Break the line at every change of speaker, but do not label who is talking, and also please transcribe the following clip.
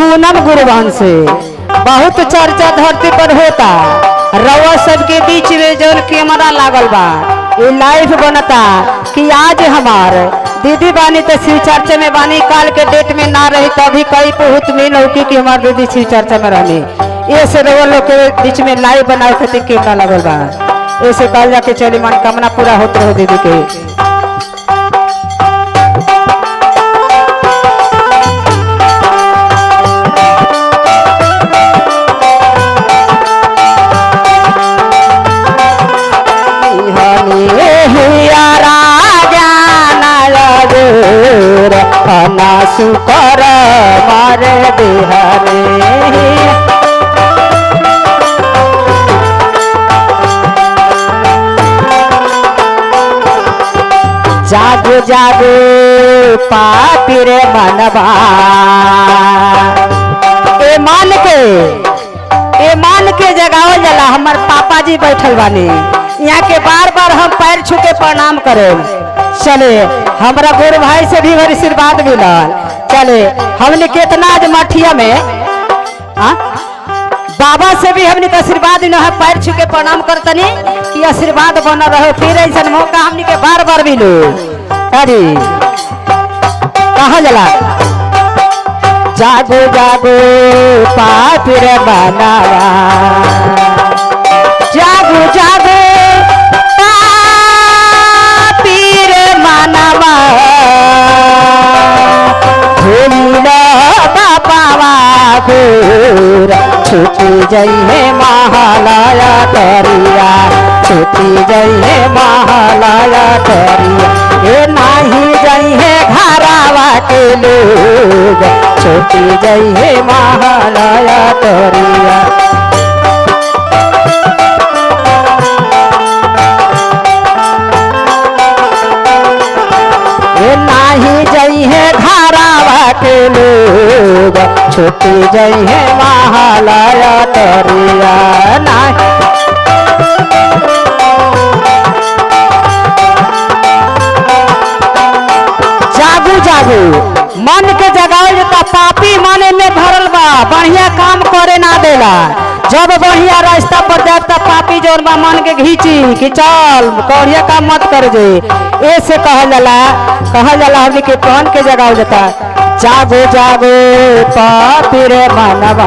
पूनम गुरुवंशी बहुत चर्चा धरती पर होता। रउआ सबके बीच में जो कैमरा लागल बा ये लाइव बनता कि आज हमार दीदी बानी तो शिव चर्चा में बानी, काल के डेट में ना रही तभी कई बहुत में लौकी कि हमार दीदी शिव चर्चा में रहनी। ये से रउआ लोग के बीच में लाइव बनाए खातिर कैमरा लागल बा। ऐसे कल जाके चली मनोकामना पूरा होते रहो दीदी के। सुकर मारे बिहारे जागो जागो पापी रे मनवा ए मान के जगावल जाला। हमार पापा जी बैठल बानी यहाँ के बार बार हम पैर छू के प्रणाम करें। चले हमारा गुरु भाई से भी बड़ी आशीर्वाद मिलल। चले हमने कितना आज मठिया में बाबा से भी हमने का आशीर्वाद न है, पैर छू के प्रणाम करतनी कि आशीर्वाद बना रहो। फिर ऐसा मौका हमने के बार बार मिलो। अरे कहा जला जागो जागो पापी रे बनावा, जागो जागो छुटी जई है महालया तरिया, छुटी जई है महालया तरिया। ये नहीं जई है घरावा के लोग, छुटी जई है महालया तरिया। ये नहीं जई है घरावा के लोग, छुट्टी जई है महालया तरिया। जागू जागू मन के जगाओ जता पापी माने में भरल बा, बढ़िया काम करे ना देला। जब बढ़िया रास्ता पर जाता पापी जोर बा मन के घींची कि चल बढ़िया काम मत कर जे। ऐसे कहल जाला हमने के पहन के जगाओ जता जागो जागो पापी रे मनवा।